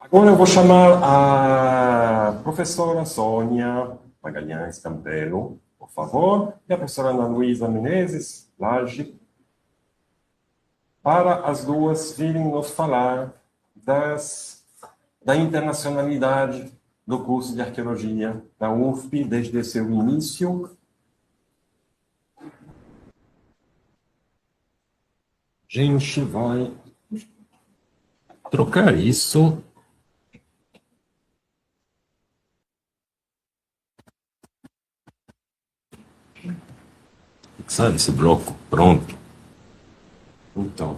Agora eu vou chamar a professora Sônia Magalhães Campelo, por favor, e a professora Ana Luísa Menezes Lage, para as duas virem nos falar da internacionalidade do curso de Arqueologia da UFP desde seu início. A gente vai trocar isso. Fixar esse bloco, pronto. Então,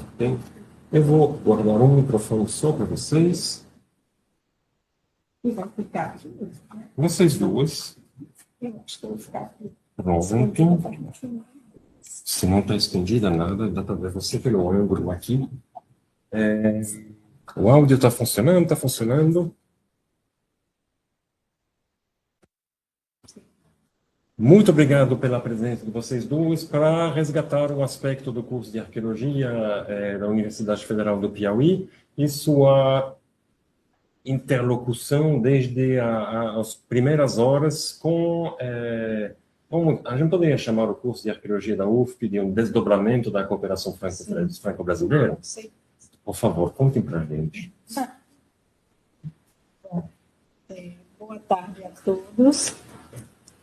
eu vou guardar um microfone só para vocês. E vai ficar aqui. Vocês duas. Eu acho que eu vou ficar aqui. Pronto. Se não está estendida nada, dá para ver você pelo ângulo aqui. O áudio está funcionando? Está funcionando? Muito obrigado pela presença de vocês duas para resgatar o aspecto do curso de Arqueologia da Universidade Federal do Piauí e sua interlocução desde as primeiras horas com... a gente poderia chamar o curso de Arqueologia da UFP de um desdobramento da cooperação franco-brasileira? Sim. Por favor, contem para a gente. Boa tarde a todos.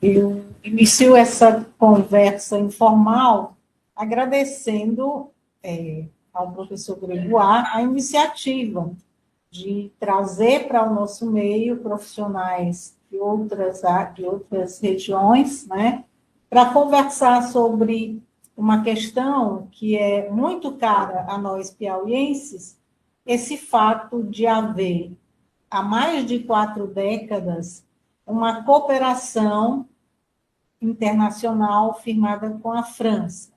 Eu inicio essa conversa informal agradecendo ao professor Gregoire a iniciativa de trazer para o nosso meio profissionais de outras regiões, né, para conversar sobre uma questão que é muito cara a nós piauienses, esse fato de haver, há mais de 4 décadas, uma cooperação internacional firmada com a França.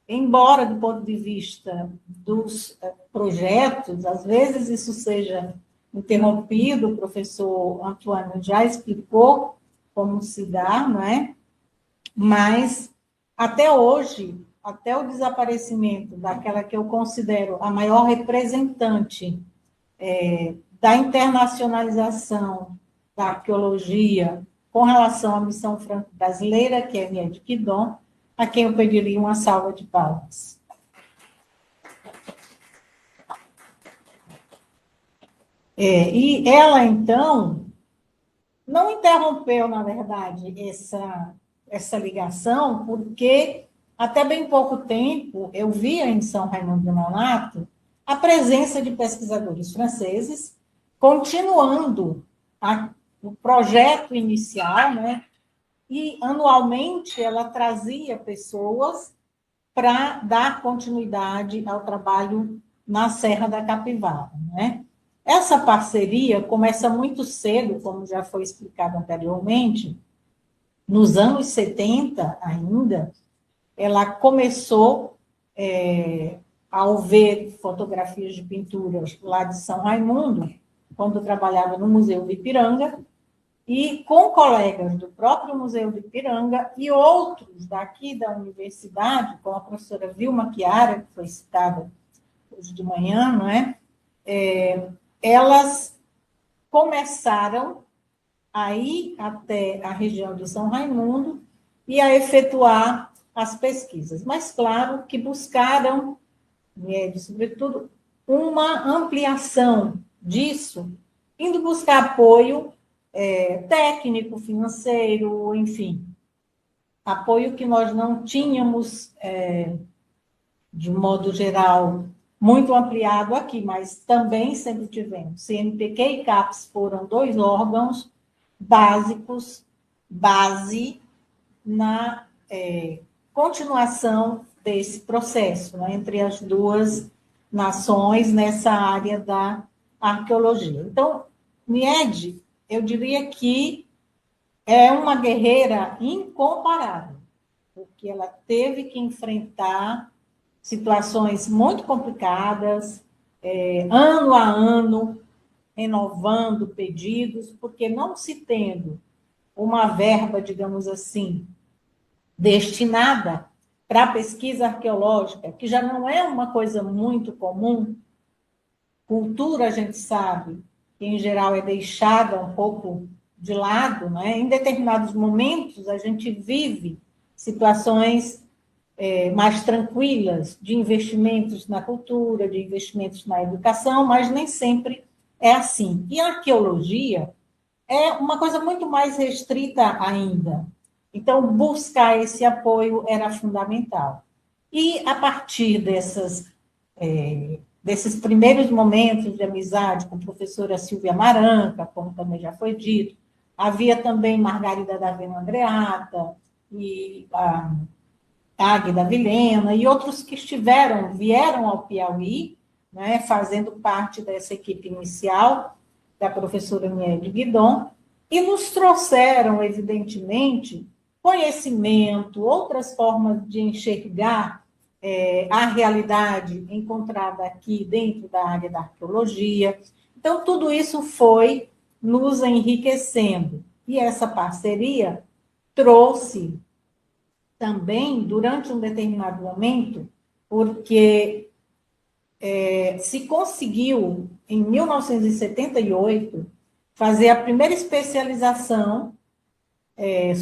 Embora, do ponto de vista dos projetos, às vezes isso seja interrompido, o professor Antoine já explicou como se dá, não é? Mas, até hoje, até o desaparecimento daquela que eu considero a maior representante da internacionalização da arqueologia com relação à missão franco-brasileira, que é a Miede Quidon, a quem eu pediria uma salva de palmas. E ela, então, não interrompeu, na verdade, essa ligação, porque até bem pouco tempo eu via em São Raimundo do Nonato a presença de pesquisadores franceses continuando o projeto inicial, né? E, anualmente, ela trazia pessoas para dar continuidade ao trabalho na Serra da Capivara, né? Essa parceria começa muito cedo, como já foi explicado anteriormente, nos anos 70 ainda, ela começou, ao ver fotografias de pinturas lá de São Raimundo, quando eu trabalhava no Museu do Ipiranga, e com colegas do próprio Museu do Ipiranga e outros daqui da universidade, como a professora Vilma Chiara, que foi citada hoje de manhã, não é? Elas começaram a ir até a região de São Raimundo e a efetuar as pesquisas. Mas, claro, que buscaram, sobretudo, uma ampliação disso, indo buscar apoio técnico, financeiro, enfim, apoio que nós não tínhamos, de modo geral, muito ampliado aqui, mas também sempre tivemos. CNPq e CAPES foram 2 órgãos básicos, base na continuação desse processo, né, entre as duas nações nessa área da arqueologia. Então, Miede, eu diria que é uma guerreira incomparável, porque ela teve que enfrentar situações muito complicadas, ano a ano, renovando pedidos, porque não se tendo uma verba, digamos assim, destinada para a pesquisa arqueológica, que já não é uma coisa muito comum, cultura, a gente sabe, que em geral é deixada um pouco de lado, né? Em determinados momentos, a gente vive situações mais tranquilas de investimentos na cultura, de investimentos na educação, mas nem sempre é assim. E a arqueologia é uma coisa muito mais restrita ainda. Então, buscar esse apoio era fundamental. E, a partir desses primeiros momentos de amizade com a professora Silvia Maranca, como também já foi dito, havia também Margarida Daveno Andreata e a Águida Vilhena e outros que vieram ao Piauí, né, fazendo parte dessa equipe inicial da professora Miele Guidon, e nos trouxeram, evidentemente, conhecimento, outras formas de enxergar a realidade encontrada aqui dentro da área da arqueologia. Então, tudo isso foi nos enriquecendo. E essa parceria trouxe também, durante um determinado momento, porque se conseguiu, em 1978, fazer a primeira especialização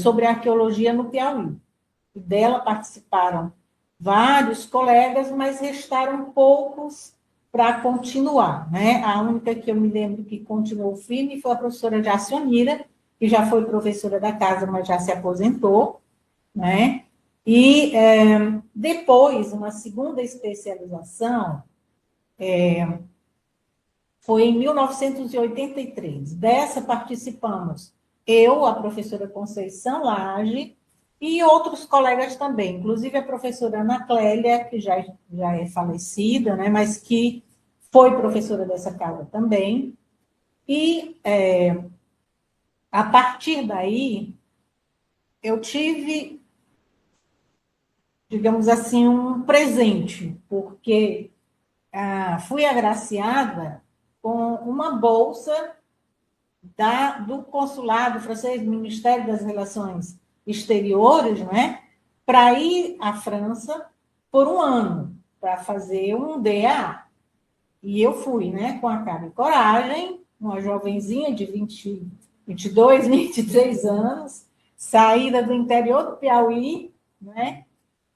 sobre arqueologia no Piauí. E dela participaram vários colegas, mas restaram poucos para continuar, né? A única que eu me lembro que continuou firme foi a professora Jacionira, que já foi professora da casa, mas já se aposentou, né? E depois, uma segunda especialização foi em 1983. Dessa participamos eu, a professora Conceição Lage, e outros colegas também, inclusive a professora Ana Clélia, que já é falecida, né, mas que foi professora dessa casa também. E, a partir daí, eu tive, digamos assim, um presente, porque fui agraciada com uma bolsa do Consulado Francês, do Ministério das Relações Exteriores, né, para ir à França por um ano, para fazer um DA. E eu fui, né, com a cara e coragem, uma jovenzinha de 22, 23 anos, saída do interior do Piauí, né,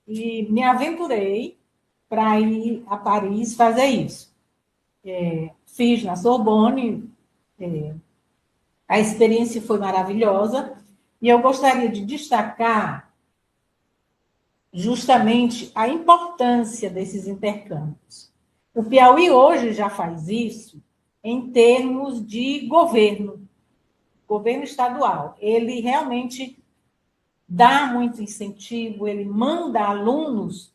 e me aventurei para ir a Paris fazer isso. Fiz na Sorbonne, a experiência foi maravilhosa, e eu gostaria de destacar justamente a importância desses intercâmbios. O Piauí hoje já faz isso em termos de governo estadual. Ele realmente dá muito incentivo, ele manda alunos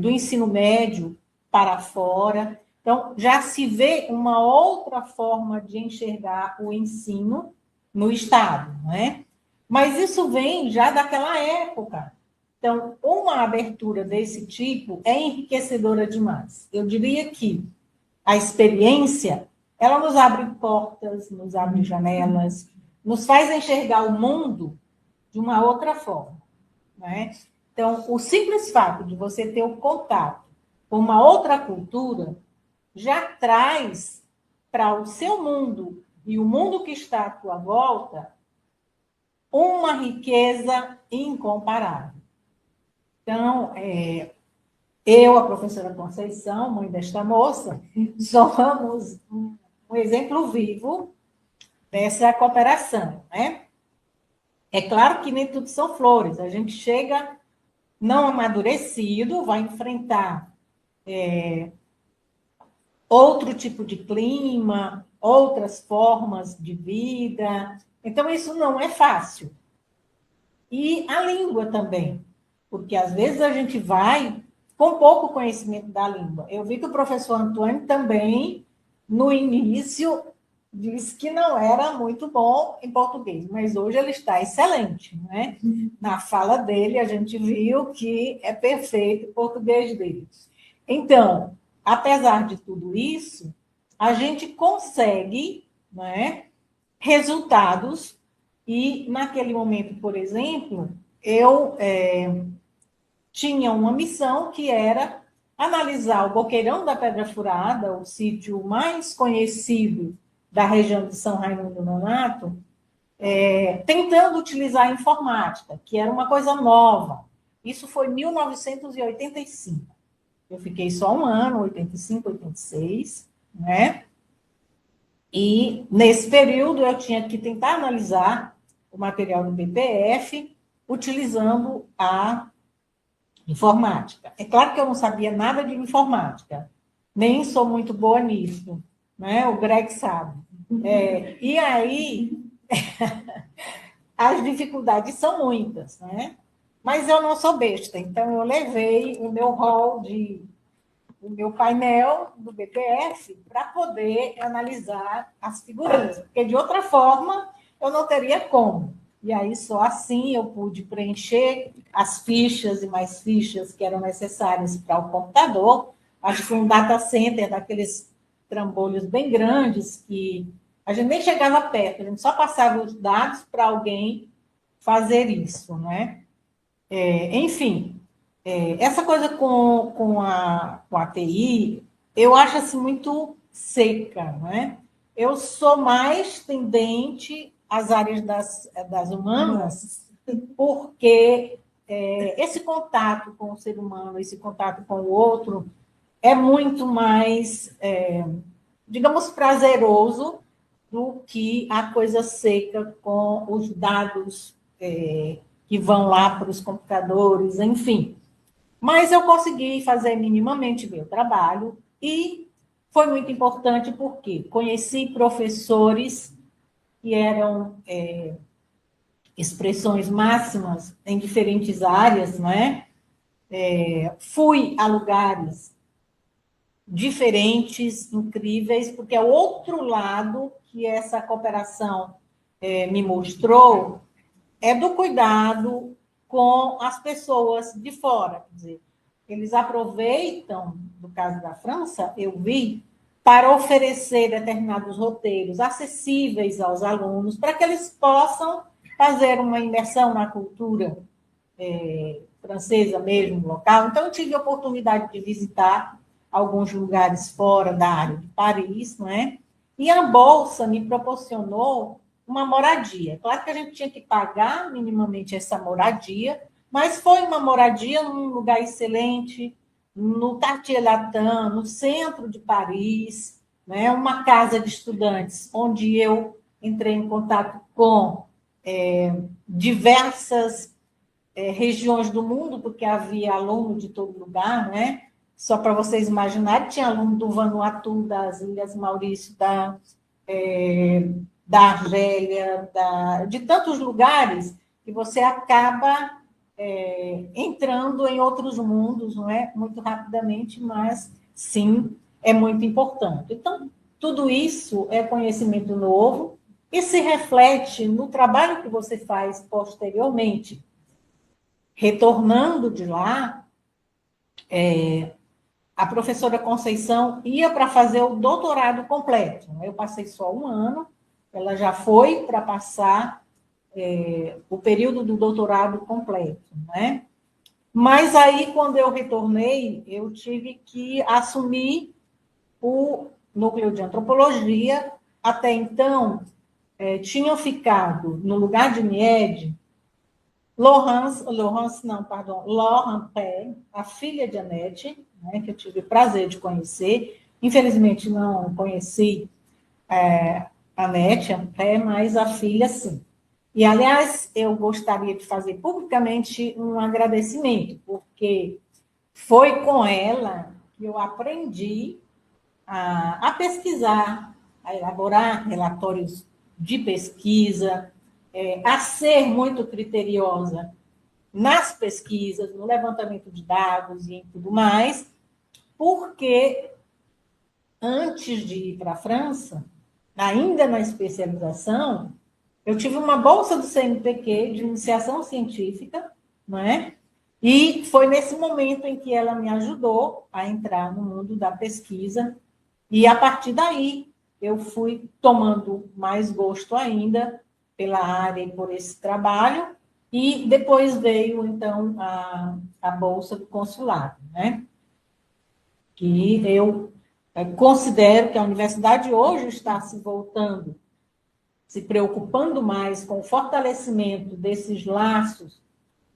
do ensino médio para fora. Então, já se vê uma outra forma de enxergar o ensino no Estado, não é? Mas isso vem já daquela época. Então, uma abertura desse tipo é enriquecedora demais. Eu diria que a experiência, ela nos abre portas, nos abre janelas, nos faz enxergar o mundo de uma outra forma, não é? Então, o simples fato de você ter o contato com uma outra cultura já traz para o seu mundo e o mundo que está à tua volta uma riqueza incomparável. Então, eu, a professora Conceição, mãe desta moça, somos um exemplo vivo dessa cooperação, né? É claro que nem tudo são flores, a gente chega não amadurecido, vai enfrentar outro tipo de clima, outras formas de vida. Então, isso não é fácil. E a língua também, porque às vezes a gente vai com pouco conhecimento da língua. Eu vi que o professor Antônio também, no início, disse que não era muito bom em português, mas hoje ele está excelente, né? Na fala dele, a gente viu que é perfeito o português dele. Então, apesar de tudo isso, a gente consegue, né, resultados, e naquele momento, por exemplo, eu tinha uma missão que era analisar o Boqueirão da Pedra Furada, o sítio mais conhecido da região de São Raimundo Nonato, tentando utilizar a informática, que era uma coisa nova. Isso foi em 1985. Eu fiquei só um ano, 85, 86, né? E, nesse período, eu tinha que tentar analisar o material do BPF utilizando a informática. É claro que eu não sabia nada de informática, nem sou muito boa nisso, né? O Greg sabe. E aí, as dificuldades são muitas, né? Mas eu não sou besta, então eu levei o meu o meu painel do BPF para poder analisar as figurinhas, porque de outra forma eu não teria como. E aí só assim eu pude preencher as fichas e mais fichas que eram necessárias para o computador. Acho que um data center daqueles trambolhos bem grandes que a gente nem chegava perto, a gente só passava os dados para alguém fazer isso, né? Enfim, essa coisa com a TI, eu acho assim muito seca, né? Eu sou mais tendente às áreas das humanas, porque esse contato com o ser humano, esse contato com o outro, é muito mais, digamos, prazeroso do que a coisa seca com os dados que vão lá para os computadores, enfim. Mas eu consegui fazer minimamente meu trabalho e foi muito importante porque conheci professores que eram expressões máximas em diferentes áreas, não é? Fui a lugares diferentes, incríveis, porque é o outro lado que essa cooperação me mostrou, é do cuidado com as pessoas de fora. Quer dizer, eles aproveitam, no caso da França, eu vi, para oferecer determinados roteiros acessíveis aos alunos, para que eles possam fazer uma imersão na cultura francesa mesmo, local. Então, eu tive a oportunidade de visitar alguns lugares fora da área de Paris, não é? E a Bolsa me proporcionou uma moradia. Claro que a gente tinha que pagar minimamente essa moradia, mas foi uma moradia num lugar excelente, no Quartier Latin, no centro de Paris, né? Uma casa de estudantes, onde eu entrei em contato com diversas regiões do mundo, porque havia aluno de todo lugar, né? Só para vocês imaginarem, tinha aluno do Vanuatu, das Ilhas Maurício, da Argélia, de tantos lugares que você acaba entrando em outros mundos, não é? Muito rapidamente, mas sim, é muito importante. Então, tudo isso é conhecimento novo e se reflete no trabalho que você faz posteriormente. Retornando de lá, a professora Conceição ia para fazer o doutorado completo. Eu passei só um ano, ela já foi para passar o período do doutorado completo, né? Mas aí, quando eu retornei, eu tive que assumir o núcleo de antropologia. Até então, tinham ficado no lugar de Niede Laurence Pé, a filha de Annette, né, que eu tive o prazer de conhecer. Infelizmente, não conheci a Annette Pé, mas a filha, sim. E, aliás, eu gostaria de fazer publicamente um agradecimento, porque foi com ela que eu aprendi a pesquisar, a elaborar relatórios de pesquisa, a ser muito criteriosa nas pesquisas, no levantamento de dados e em tudo mais, porque antes de ir para a França, ainda na especialização, eu tive uma bolsa do CNPq de iniciação científica, não é? E foi nesse momento em que ela me ajudou a entrar no mundo da pesquisa, e a partir daí eu fui tomando mais gosto ainda pela área e por esse trabalho, e depois veio, então, a bolsa do consulado, né? Que eu Considero que a universidade hoje está se voltando, se preocupando mais com o fortalecimento desses laços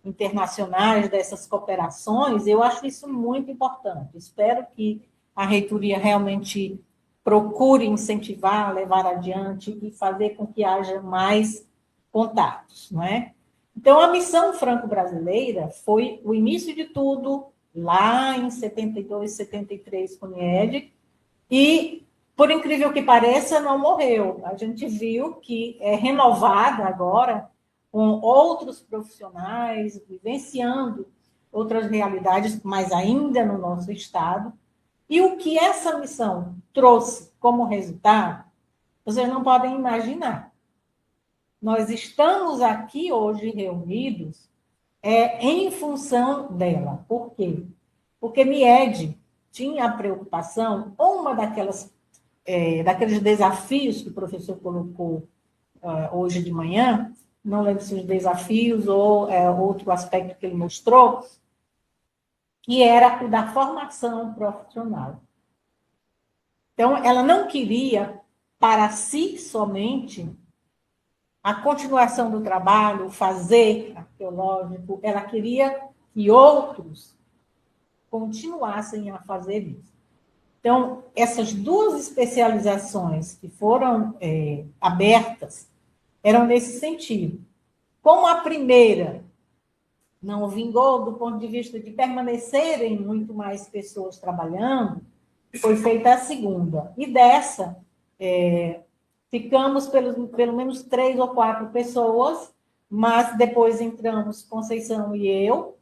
internacionais, dessas cooperações. Eu acho isso muito importante. Espero que a reitoria realmente procure incentivar, levar adiante e fazer com que haja mais contatos, não é? Então, a missão franco-brasileira foi o início de tudo, lá em 72, 73, com o IED, e, por incrível que pareça, não morreu. A gente viu que é renovada agora, com outros profissionais, vivenciando outras realidades, mas ainda no nosso estado. E o que essa missão trouxe como resultado, vocês não podem imaginar. Nós estamos aqui hoje reunidos em função dela. Por quê? Porque Mied tinha a preocupação, ou uma daqueles desafios que o professor colocou hoje de manhã, não lembro se os desafios ou outro aspecto que ele mostrou, que era o da formação profissional. Então, ela não queria, para si somente, a continuação do trabalho, o fazer arqueológico, ela queria que outros continuassem a fazer isso. Então, essas duas especializações que foram abertas eram nesse sentido. Como a primeira não vingou do ponto de vista de permanecerem muito mais pessoas trabalhando, foi feita a segunda. E dessa, ficamos pelo menos 3 ou 4 pessoas, mas depois entramos Conceição e eu.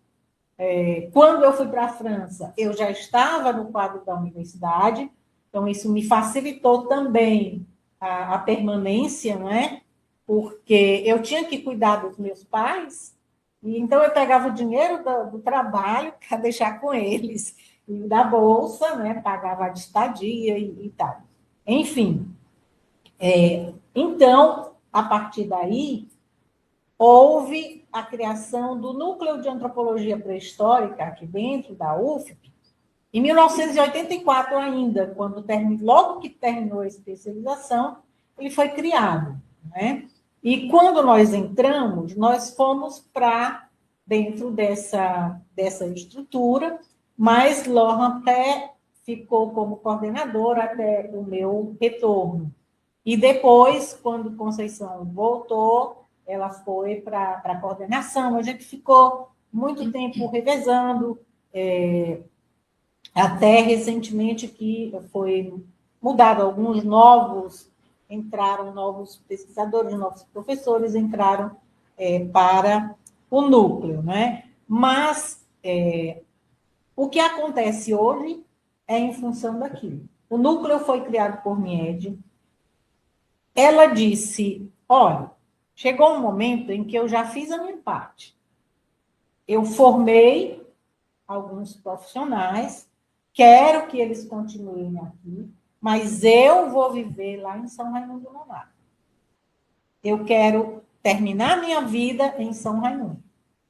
Quando eu fui para a França, eu já estava no quadro da universidade, então isso me facilitou também a permanência, não é? Porque eu tinha que cuidar dos meus pais, e então eu pegava o dinheiro do trabalho para deixar com eles, e da bolsa, né? Pagava a estadia e tal. Enfim, então, a partir daí, houve a criação do Núcleo de Antropologia Pré-Histórica aqui dentro da UFP, em 1984 ainda, logo que terminou a especialização, ele foi criado, né? E quando nós entramos, nós fomos para dentro dessa estrutura, mas Laurent Pé ficou como coordenadora até o meu retorno. E depois, quando Conceição voltou, ela foi para a coordenação. A gente ficou muito tempo revezando, até recentemente que foi mudado alguns entraram novos pesquisadores, novos professores, entraram para o núcleo, né? Mas o que acontece hoje é em função daquilo. O núcleo foi criado por Mied. Ela disse, olha, chegou um momento em que eu já fiz a minha parte. Eu formei alguns profissionais, quero que eles continuem aqui, mas eu vou viver lá em São Raimundo Nonato. Eu quero terminar minha vida em São Raimundo.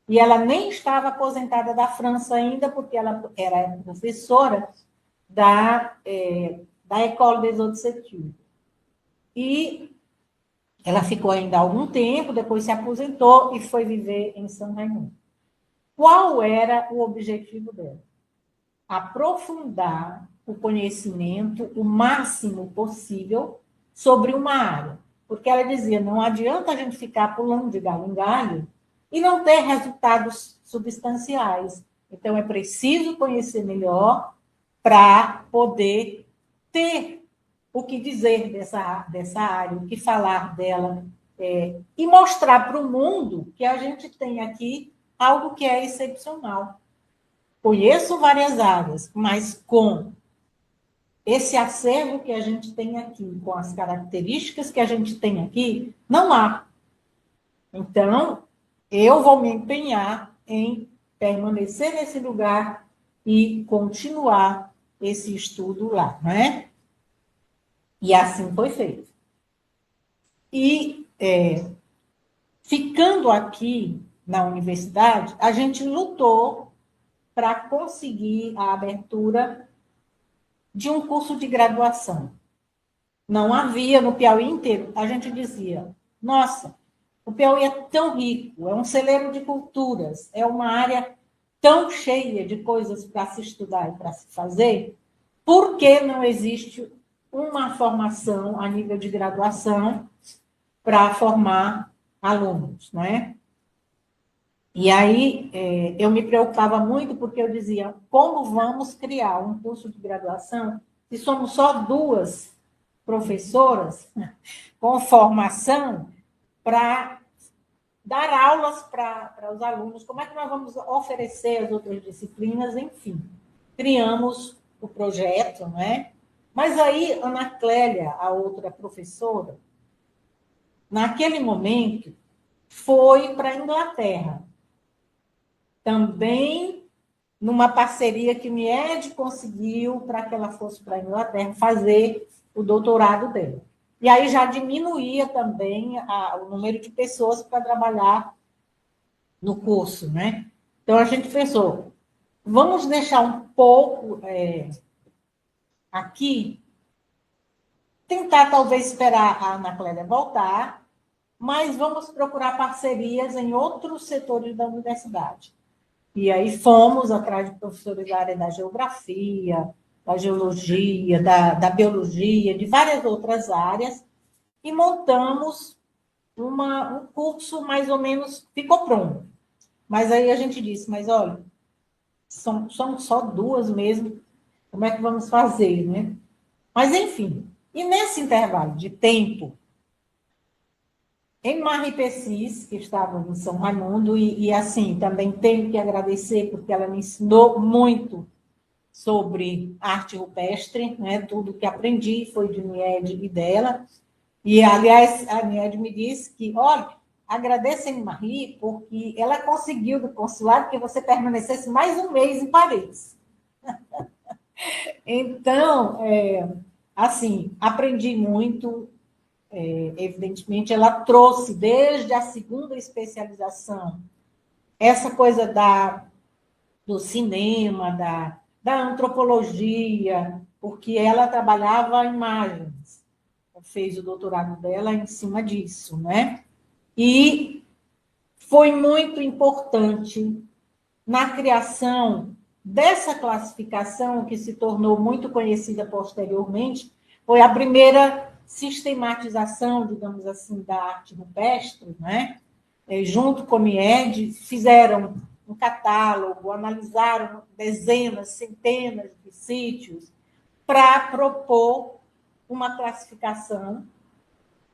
E ela nem estava aposentada da França ainda, porque ela era professora da École des Hautes Études. E ela ficou ainda algum tempo, depois se aposentou e foi viver em São Raimundo. Qual era o objetivo dela? Aprofundar o conhecimento o máximo possível sobre uma área. Porque ela dizia, não adianta a gente ficar pulando de galho em galho e não ter resultados substanciais. Então, é preciso conhecer melhor para poder ter o que dizer dessa área, o que falar dela, e mostrar para o mundo que a gente tem aqui algo que é excepcional. Conheço várias áreas, mas com esse acervo que a gente tem aqui, com as características que a gente tem aqui, não há. Então, eu vou me empenhar em permanecer nesse lugar e continuar esse estudo lá, não é? E assim foi feito. E, ficando aqui na universidade, a gente lutou para conseguir a abertura de um curso de graduação. Não havia no Piauí inteiro. A gente dizia, nossa, o Piauí é tão rico, é um celeiro de culturas, é uma área tão cheia de coisas para se estudar e para se fazer, por que não existe uma formação a nível de graduação para formar alunos, não é? E aí eu me preocupava muito porque eu dizia, como vamos criar um curso de graduação se somos só 2 professoras com formação para dar aulas para os alunos, como é que nós vamos oferecer as outras disciplinas, enfim. Criamos o projeto, não é? Mas aí, Ana Clélia, a outra professora, naquele momento, foi para a Inglaterra. Também numa parceria que o MIED conseguiu para que ela fosse para a Inglaterra fazer o doutorado dela. E aí já diminuía também o número de pessoas para trabalhar no curso, né? Então, a gente pensou, vamos deixar um pouco aqui, tentar talvez esperar a Ana Clélia voltar, mas vamos procurar parcerias em outros setores da universidade. E aí fomos atrás de professores da área da geografia, da geologia, da biologia, de várias outras áreas, e montamos um curso mais ou menos, ficou pronto. Mas aí a gente disse, mas olha, somos só 2 mesmo, como é que vamos fazer, né? Mas, enfim, e nesse intervalo de tempo, em Marie-Pessis, que estava em São Raimundo, e assim, também tenho que agradecer, porque ela me ensinou muito sobre arte rupestre, né? Tudo que aprendi foi de Nied e dela. E, aliás, a Nied me disse que, olha, agradeço a Marie, porque ela conseguiu do consulado que você permanecesse mais um mês em Paris. Então, assim, aprendi muito. Evidentemente, ela trouxe desde a segunda especialização essa coisa do cinema, da antropologia, porque ela trabalhava imagens, fez o doutorado dela em cima disso, né? E foi muito importante na criação dessa classificação, que se tornou muito conhecida posteriormente, foi a primeira sistematização, digamos assim, da arte rupestre, né? Junto com o MIED, fizeram um catálogo, analisaram dezenas, centenas de sítios para propor uma classificação,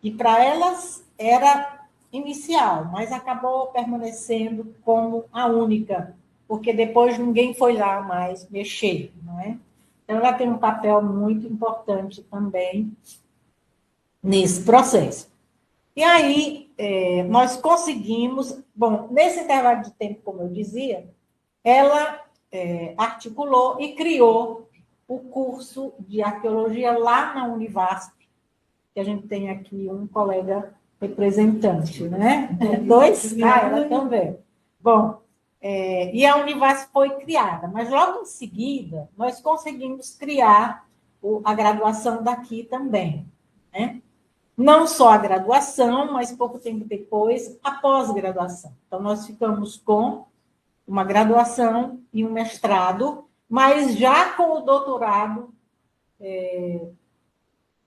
e para elas era inicial, mas acabou permanecendo como a única, porque depois ninguém foi lá mais mexer, não é? Então, ela tem um papel muito importante também nesse processo. E aí, nós conseguimos, bom, nesse intervalo de tempo, como eu dizia, ela articulou e criou o curso de arqueologia lá na Univasp, que a gente tem aqui um colega representante, né? 2? Ela também. Bom, e a Univasp foi criada, mas logo em seguida nós conseguimos criar a graduação daqui também, né? Não só a graduação, mas pouco tempo depois, a pós-graduação. Então, nós ficamos com uma graduação e um mestrado, mas já com o doutorado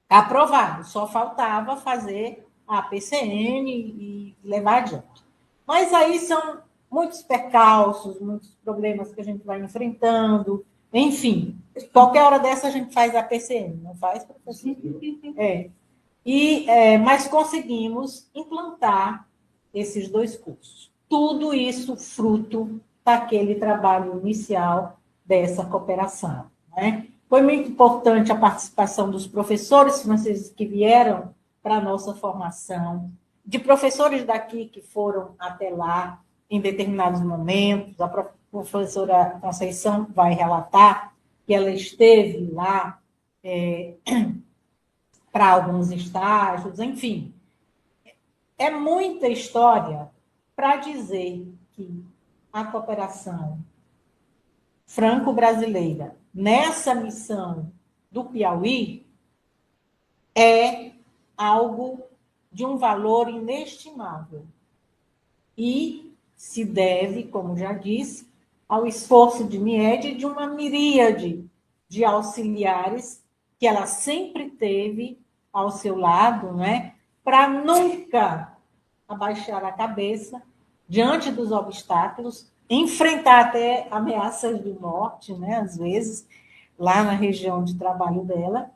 aprovado. Só faltava fazer a PCN e levar adiante. Mas aí são muitos percalços, muitos problemas que a gente vai enfrentando, enfim. Qualquer hora dessa a gente faz a PCN, não faz, professor? Mas conseguimos implantar esses 2 cursos. Tudo isso fruto daquele trabalho inicial dessa cooperação, né? Foi muito importante a participação dos professores franceses que vieram para a nossa formação, de professores daqui que foram até lá em determinados momentos. A professora Conceição vai relatar que ela esteve lá para alguns estágios, enfim. É muita história para dizer que a cooperação franco-brasileira, nessa missão do Piauí é algo de um valor inestimável e se deve, como já disse, ao esforço de Miede e de uma miríade de auxiliares que ela sempre teve ao seu lado, né, para nunca abaixar a cabeça diante dos obstáculos, enfrentar até ameaças de morte, né, às vezes, lá na região de trabalho dela,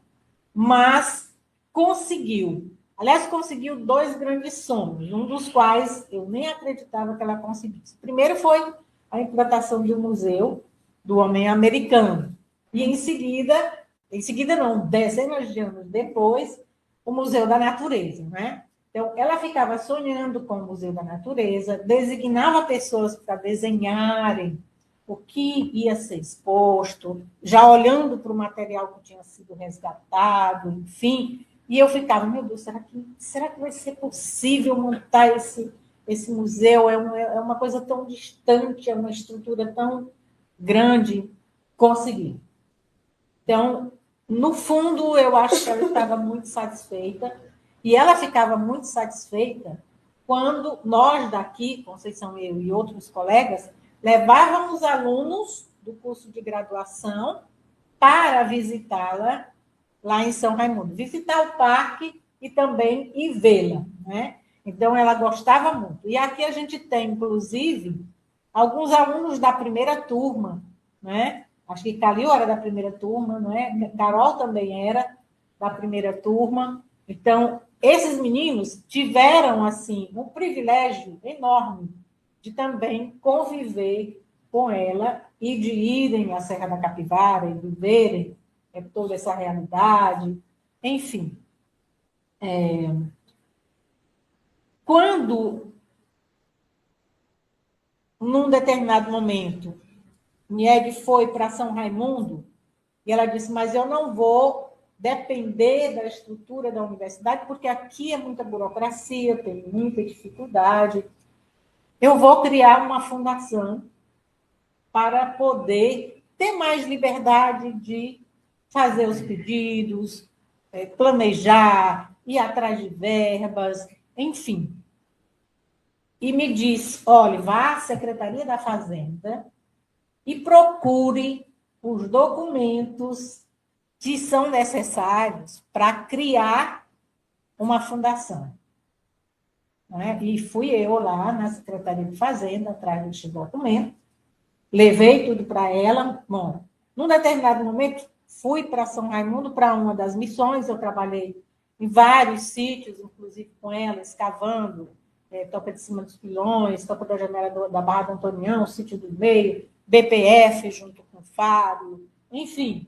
mas conseguiu. Aliás, conseguiu 2 grandes sonhos, um dos quais eu nem acreditava que ela conseguisse. Primeiro foi a implantação de um museu do homem americano. E em seguida não, dezenas de anos depois, o Museu da Natureza, né? Então, ela ficava sonhando com o Museu da Natureza, designava pessoas para desenharem o que ia ser exposto, já olhando para o material que tinha sido resgatado, enfim. E eu ficava, meu Deus, será que vai ser possível montar esse museu? É uma coisa tão distante, é uma estrutura tão grande. Consegui. Então, no fundo, eu acho que ela estava muito satisfeita, e ela ficava muito satisfeita quando nós daqui, Conceição, eu e outros colegas, levávamos alunos do curso de graduação para visitá-la lá em São Raimundo, visitar o parque e também ir vê-la, né? Então, ela gostava muito. E aqui a gente tem, inclusive, alguns alunos da primeira turma, né? Acho que Calil era da primeira turma, não é? Carol também era da primeira turma. Então, esses meninos tiveram, assim, um privilégio enorme de também conviver com ela e de irem à Serra da Capivara e viverem toda essa realidade. Enfim, quando, num determinado momento, Niede foi para São Raimundo, e ela disse, mas eu não vou depender da estrutura da universidade, porque aqui é muita burocracia, tem muita dificuldade. Eu vou criar uma fundação para poder ter mais liberdade de fazer os pedidos, planejar, ir atrás de verbas, enfim. E me diz, olha, vá à Secretaria da Fazenda e procure os documentos que são necessários para criar uma fundação. Né? E fui eu lá na Secretaria de Fazenda, atrás deste documento, levei tudo para ela. Bom, num determinado momento, fui para São Raimundo, para uma das missões, eu trabalhei em vários sítios, inclusive com ela, escavando, Toca de Cima dos Pilões, Toca da Janela da Barra do Antonião, Sítio do Meio, BPF junto com o Fábio, enfim,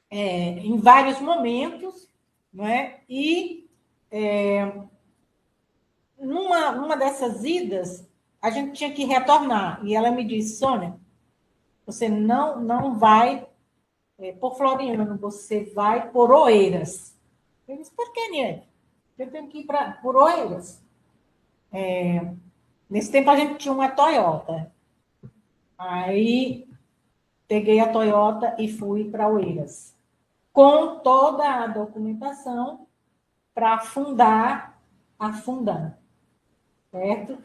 em vários momentos, não é? E numa dessas idas, a gente tinha que retornar. E ela me disse, Sônia, você não vai por Floriano, você vai por Oeiras. Eu disse, por que, Niede? Eu tenho que ir por Oeiras. Nesse tempo, a gente tinha uma Toyota. Aí, peguei a Toyota e fui para Oeiras, com toda a documentação para fundar a Fundam, certo?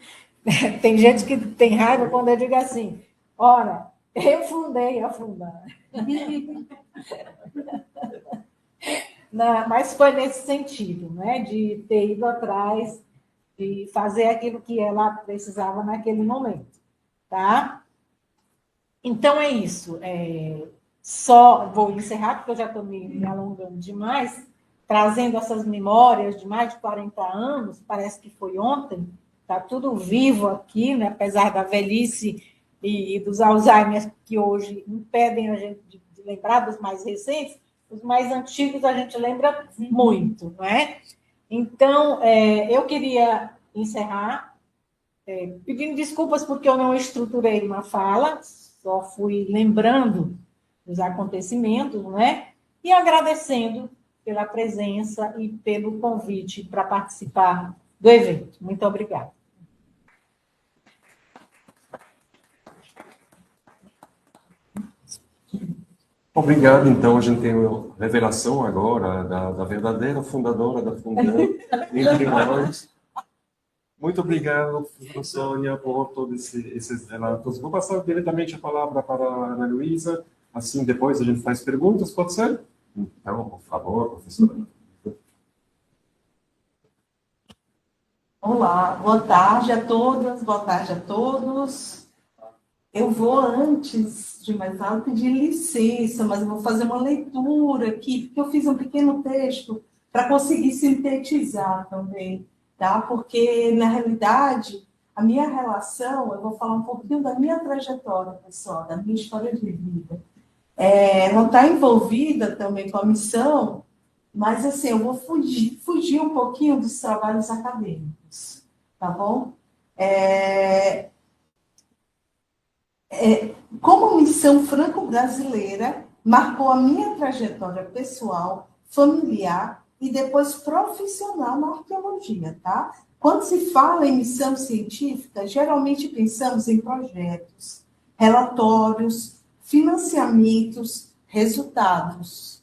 Tem gente que tem raiva quando eu digo assim, ora, eu fundei a Fundam. Mas foi nesse sentido, né? De ter ido atrás, de fazer aquilo que ela precisava naquele momento, tá? Então, é isso. Só vou encerrar, porque eu já estou me alongando demais, trazendo essas memórias de mais de 40 anos, parece que foi ontem, está tudo vivo aqui, né? Apesar da velhice e dos Alzheimer que hoje impedem a gente de lembrar dos mais recentes, os mais antigos a gente lembra muito, não é? Então, eu queria encerrar pedindo desculpas porque eu não estruturei uma fala, só fui lembrando dos acontecimentos, né? E agradecendo pela presença e pelo convite para participar do evento. Muito obrigada. Obrigado, então, a gente tem a revelação agora da verdadeira fundadora da Fundam, entre nós. Muito obrigado, professora Sônia, por todos esses relatos. Vou passar diretamente a palavra para a Ana Luísa, assim depois a gente faz perguntas, pode ser? Então, por favor, professora. Olá, boa tarde a todas, boa tarde a todos. Eu vou, antes de mais nada, pedir licença, mas eu vou fazer uma leitura aqui, porque eu fiz um pequeno texto para conseguir sintetizar também, tá? Porque, na realidade, a minha relação, eu vou falar um pouquinho da minha trajetória pessoal, da minha história de vida. Não está envolvida também com a missão, mas, assim, eu vou fugir um pouquinho dos trabalhos acadêmicos, tá bom? Como missão franco-brasileira, marcou a minha trajetória pessoal, familiar e depois profissional na arqueologia, tá? Quando se fala em missão científica, geralmente pensamos em projetos, relatórios, financiamentos, resultados.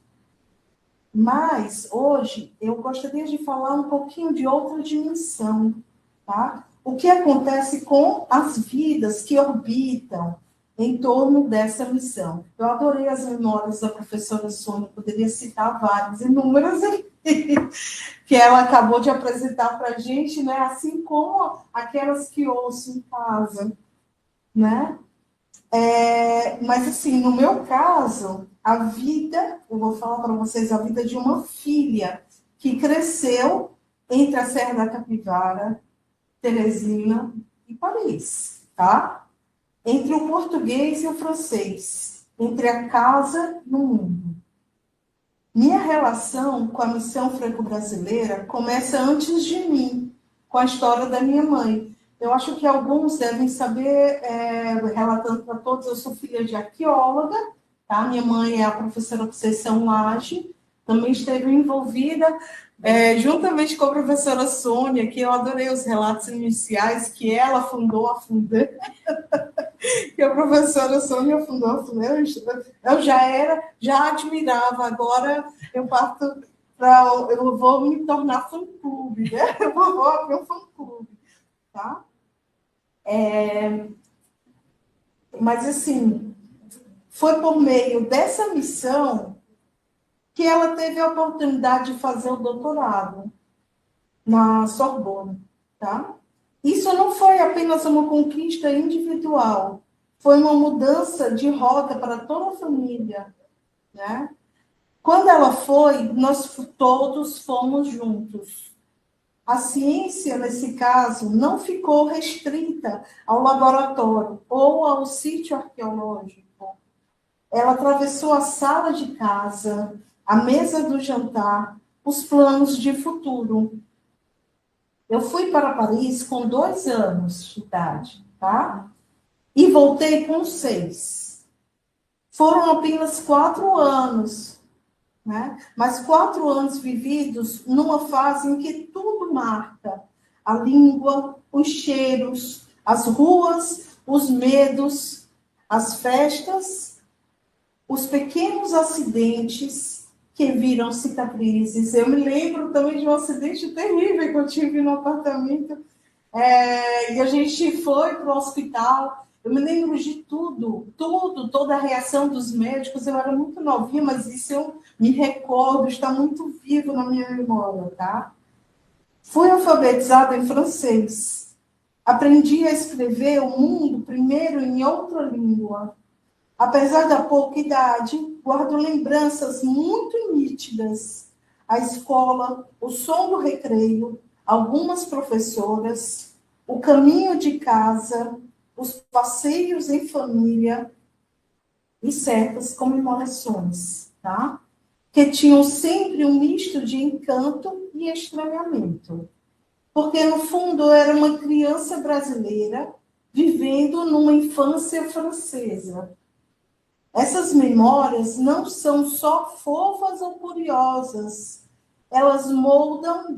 Mas, hoje, eu gostaria de falar um pouquinho de outra dimensão, tá? O que acontece com as vidas que orbitam em torno dessa missão. Eu adorei as memórias da professora Sônia, poderia citar várias, inúmeras aqui, que ela acabou de apresentar para a gente, né? Assim como aquelas que ouço em casa, né? Mas, assim, no meu caso, a vida, eu vou falar para vocês, a vida de uma filha que cresceu entre a Serra da Capivara, Teresina e Paris, tá? Entre o português e o francês, entre a casa e o mundo. Minha relação com a missão franco-brasileira começa antes de mim, com a história da minha mãe. Eu acho que alguns devem saber, relatando para todos, eu sou filha de arqueóloga, tá? Minha mãe é a professora Conceição Lage, também esteve envolvida, juntamente com a professora Sônia, que eu adorei os relatos iniciais, que ela fundou a Fundam, que a professora Sônia fundou a Fundam. Eu já admirava, agora eu vou me tornar fã-clube, né? Eu vou abrir um fã-clube, tá? Mas, assim, foi por meio dessa missão que ela teve a oportunidade de fazer o doutorado na Sorbonne, tá? Isso não foi apenas uma conquista individual, foi uma mudança de rota para toda a família, né? Quando ela foi, nós todos fomos juntos. A ciência, nesse caso, não ficou restrita ao laboratório ou ao sítio arqueológico. Ela atravessou a sala de casa, a mesa do jantar, os planos de futuro. Eu fui para Paris com 2 anos de idade, tá? E voltei com 6. Foram apenas 4 anos, né? Mas 4 anos vividos numa fase em que tudo marca. A língua, os cheiros, as ruas, os medos, as festas, os pequenos acidentes que viram cicatrizes. Eu me lembro também de um acidente terrível que eu tive no apartamento, e a gente foi para o hospital. Eu me lembro de tudo, toda a reação dos médicos. Eu era muito novinha, mas isso eu me recordo, está muito vivo na minha memória, tá? Fui alfabetizada em francês. Aprendi a escrever o mundo primeiro em outra língua. Apesar da pouca idade, guardo lembranças muito nítidas. A escola, o som do recreio, algumas professoras, o caminho de casa, os passeios em família e certas comemorações, tá? Que tinham sempre um misto de encanto e estranhamento. Porque, no fundo, eu era uma criança brasileira vivendo numa infância francesa. Essas memórias não são só fofas ou curiosas, elas moldam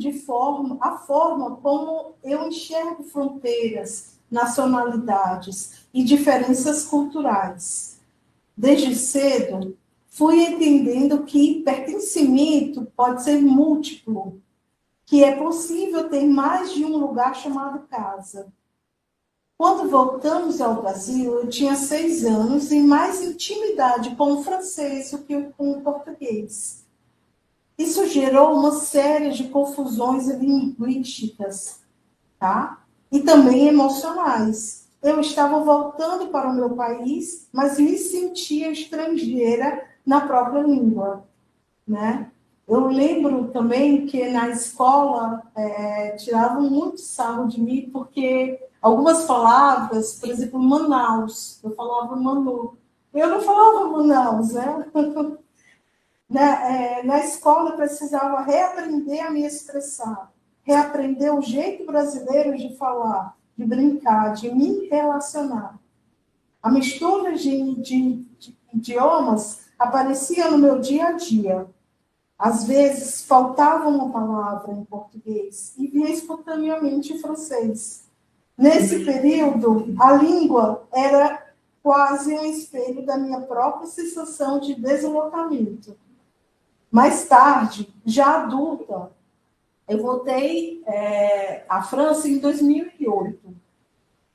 a forma como eu enxergo fronteiras, nacionalidades e diferenças culturais. Desde cedo, fui entendendo que pertencimento pode ser múltiplo, que é possível ter mais de um lugar chamado casa. Quando voltamos ao Brasil, eu tinha 6 anos e mais intimidade com o francês do que com o português. Isso gerou uma série de confusões linguísticas, tá? E também emocionais. Eu estava voltando para o meu país, mas me sentia estrangeira na própria língua, né? Eu lembro também que na escola tiravam muito sarro de mim, porque algumas palavras, por exemplo, Manaus, eu falava Manu. Eu não falava Manaus, né? Na escola eu precisava reaprender a me expressar, reaprender o jeito brasileiro de falar, de brincar, de me relacionar. A mistura de idiomas aparecia no meu dia a dia. Às vezes, faltava uma palavra em português e vinha espontaneamente em francês. Nesse período, a língua era quase um espelho da minha própria sensação de deslocamento. Mais tarde, já adulta, eu voltei à França em 2008.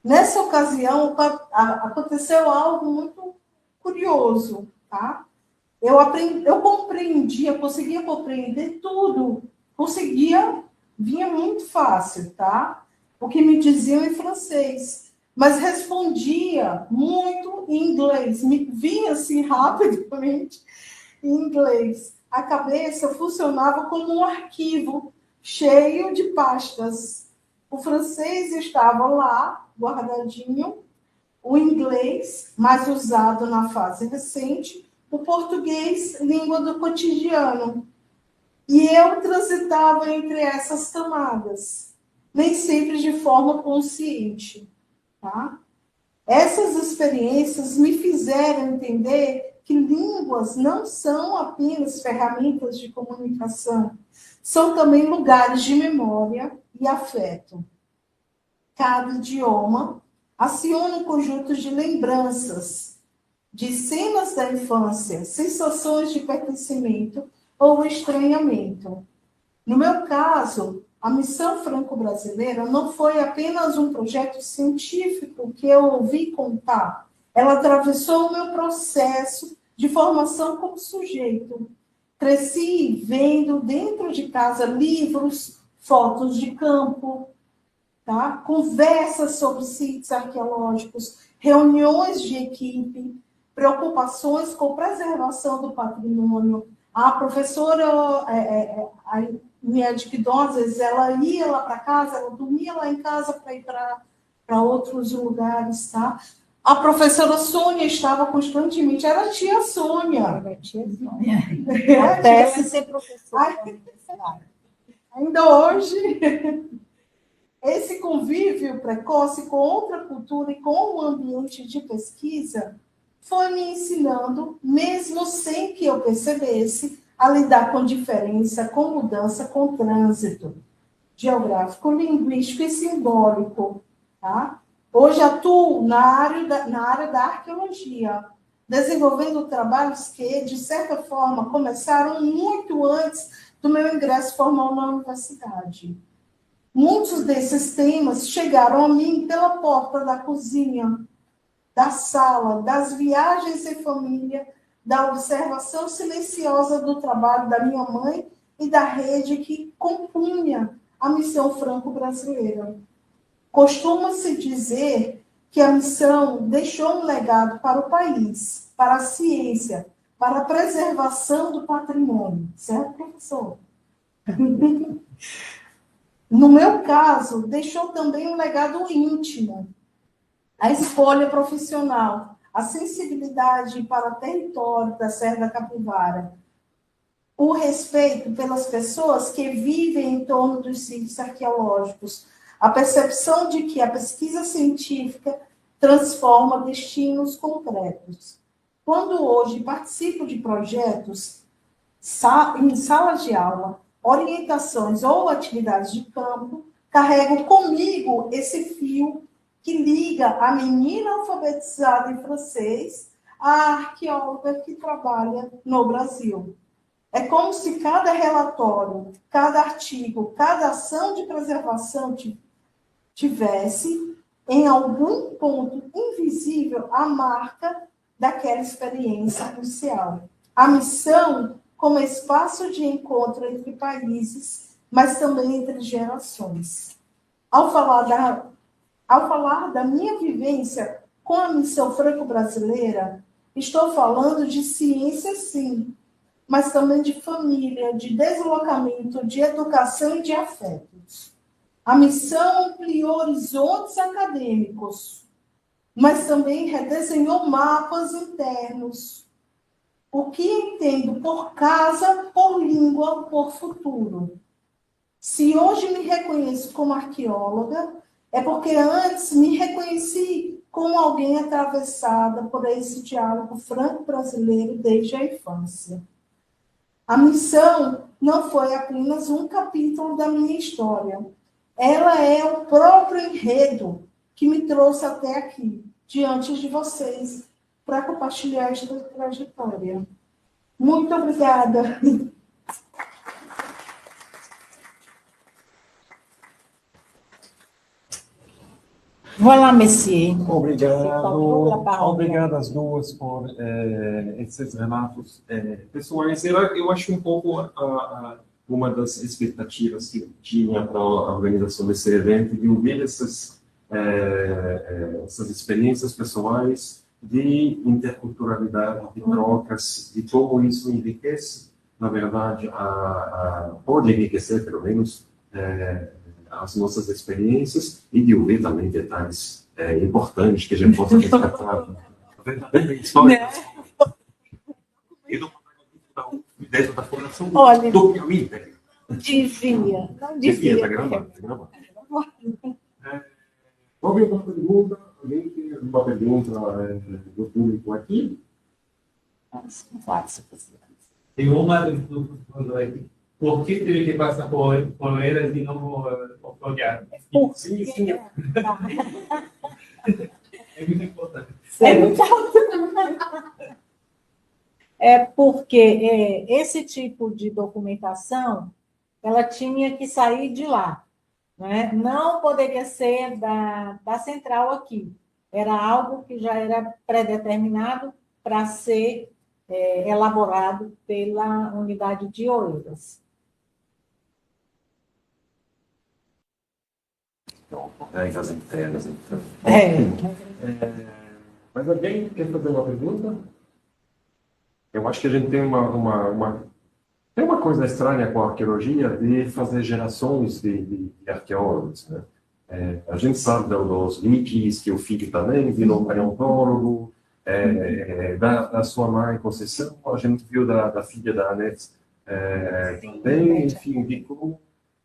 Nessa ocasião, aconteceu algo muito curioso, tá? Eu compreendia, conseguia compreender tudo, vinha muito fácil, tá? O que me diziam em francês, mas respondia muito em inglês, me vinha assim rapidamente em inglês. A cabeça funcionava como um arquivo cheio de pastas. O francês estava lá, guardadinho, o inglês, mais usado na fase recente, o português, língua do cotidiano. E eu transitava entre essas camadas, nem sempre de forma consciente. Tá? Essas experiências me fizeram entender que línguas não são apenas ferramentas de comunicação, são também lugares de memória e afeto. Cada idioma aciona um conjunto de lembranças, de cenas da infância, sensações de pertencimento ou estranhamento. No meu caso, a Missão Franco-Brasileira não foi apenas um projeto científico que eu ouvi contar. Ela atravessou o meu processo de formação como sujeito. Cresci vendo dentro de casa livros, fotos de campo, tá? Conversas sobre sítios arqueológicos, reuniões de equipe, preocupações com preservação do patrimônio. A professora Miede Guidon, às vezes, ela ia lá para casa, ela dormia lá em casa para ir para outros lugares, tá? A professora Sônia estava constantemente, era a tia Sônia. Era a tia Sônia. Até ela ser professora da universidade. Ainda hoje, esse convívio precoce com outra cultura e com o ambiente de pesquisa foi me ensinando, mesmo sem que eu percebesse, a lidar com diferença, com mudança, com trânsito geográfico, linguístico e simbólico. Tá? Hoje atuo na área da arqueologia, desenvolvendo trabalhos que, de certa forma, começaram muito antes do meu ingresso formal na universidade. Muitos desses temas chegaram a mim pela porta da cozinha, da sala, das viagens em família, da observação silenciosa do trabalho da minha mãe e da rede que compunha a Missão Franco-Brasileira. Costuma-se dizer que a missão deixou um legado para o país, para a ciência, para a preservação do patrimônio. Certo, professor? No meu caso, deixou também um legado íntimo, a escolha profissional, a sensibilidade para o território da Serra da Capivara, o respeito pelas pessoas que vivem em torno dos sítios arqueológicos, a percepção de que a pesquisa científica transforma destinos concretos. Quando hoje participo de projetos em salas de aula, orientações ou atividades de campo, carrego comigo esse fio que liga a menina alfabetizada em francês a arqueóloga que trabalha no Brasil. É como se cada relatório, cada artigo, cada ação de preservação tivesse, em algum ponto invisível, a marca daquela experiência inicial. A missão como espaço de encontro entre países, mas também entre gerações. Ao falar da minha vivência com a missão franco-brasileira, estou falando de ciência, sim, mas também de família, de deslocamento, de educação e de afetos. A missão ampliou horizontes acadêmicos, mas também redesenhou mapas internos. O que entendo por casa, por língua, por futuro. Se hoje me reconheço como arqueóloga, é porque antes me reconheci como alguém atravessada por esse diálogo franco-brasileiro desde a infância. A missão não foi apenas um capítulo da minha história. Ela é o próprio enredo que me trouxe até aqui, diante de vocês, para compartilhar esta trajetória. Muito obrigada. Voilà, Messier. Obrigado às duas por esses relatos pessoais. Eu acho um pouco uma das expectativas que eu tinha para a organização desse evento, de ouvir essas experiências pessoais de interculturalidade, de trocas, de como isso enriquece, na verdade, pode enriquecer, pelo menos, as nossas experiências, e de ouvir também detalhes importantes que a gente possa resgatar da história. E do dentro da formação do Piauí. Devia. Não devia. Está gravado. Houve uma pergunta, alguém tem uma pergunta do público aqui? Tem uma do aqui. Por que teve que passar por elas e não por Floriano? Sim, sim. É muito importante. É porque esse tipo de documentação, ela tinha que sair de lá, né? Não poderia ser da central aqui. Era algo que já era pré-determinado para ser elaborado pela unidade de Oeiras. Das internas, então. Mas alguém quer fazer uma pergunta? Eu acho que a gente tem tem uma coisa estranha com a arqueologia de fazer gerações de arqueólogos, né? A gente sabe dos Lickis, que o filho também virou paleontólogo, da sua mãe Conceição, a gente viu da filha da Anete também, enfim, ficou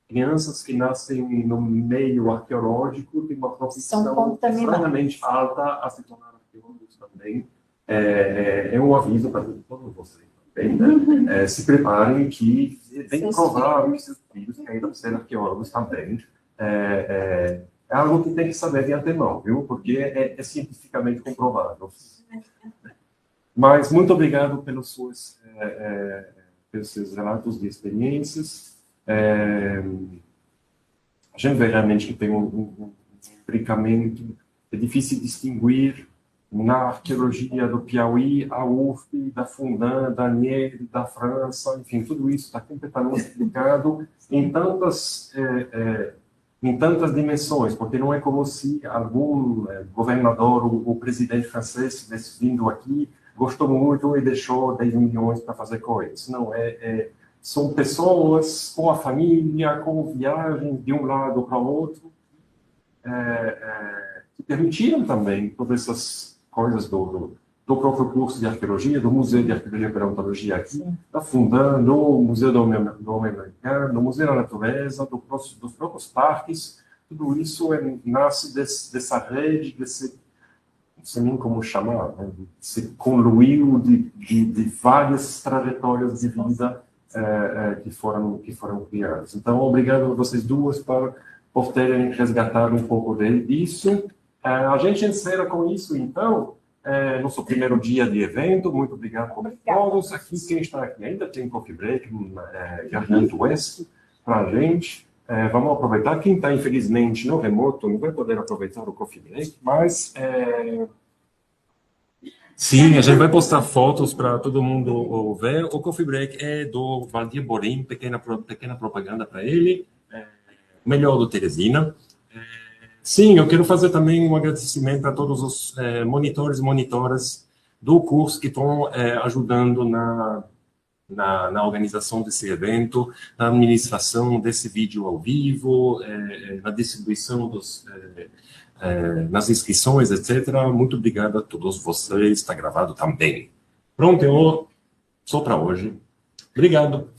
crianças que nascem no meio arqueológico têm uma propensão extremamente alta a se tornar arqueólogos também. É um aviso para todos vocês também, né? Se preparem que é bem provável que seus filhos queiram ser arqueólogos também. É algo que tem que saber de antemão, viu? Porque é cientificamente comprovado. Mas muito obrigado pelos seus relatos de experiências. A gente vê realmente que tem um brincamento, é difícil distinguir na arqueologia do Piauí, a UFP, da Fundam, da Nied, da França, enfim, tudo isso está completamente explicado em tantas dimensões, porque não é como se algum governador ou presidente francês estivesse vindo aqui, gostou muito e deixou 10 milhões para fazer coisas. Não, são pessoas com a família, com viagens de um lado para o outro, que permitiram também todas essas coisas do próprio curso de arqueologia, do Museu de Arqueologia e Paleontologia aqui, da Fundam, do Museu do Homem Americano, do Museu da Natureza, dos próprios parques. Tudo isso nasce dessa rede, não sei nem como chamar, né? Se conluiu de várias trajetórias de vida que foram criadas. Então, obrigado a vocês duas por terem resgatado um pouco disso. A gente encerra com isso, então, nosso primeiro dia de evento. Muito obrigado por todos. Aqui, quem está aqui ainda tem coffee break, Garganta Oeste, para a gente. Vamos aproveitar. Quem está, infelizmente, no remoto, não vai poder aproveitar o coffee break, mas... sim, a gente vai postar fotos para todo mundo ver. O coffee break é do Valdir Borim, pequena propaganda para ele. Melhor do Teresina. Sim, eu quero fazer também um agradecimento a todos os monitores e monitoras do curso que estão ajudando na organização desse evento, na administração desse vídeo ao vivo, na distribuição nas inscrições, etc. Muito obrigado a todos vocês. Está gravado também. Pronto, só para hoje. Obrigado.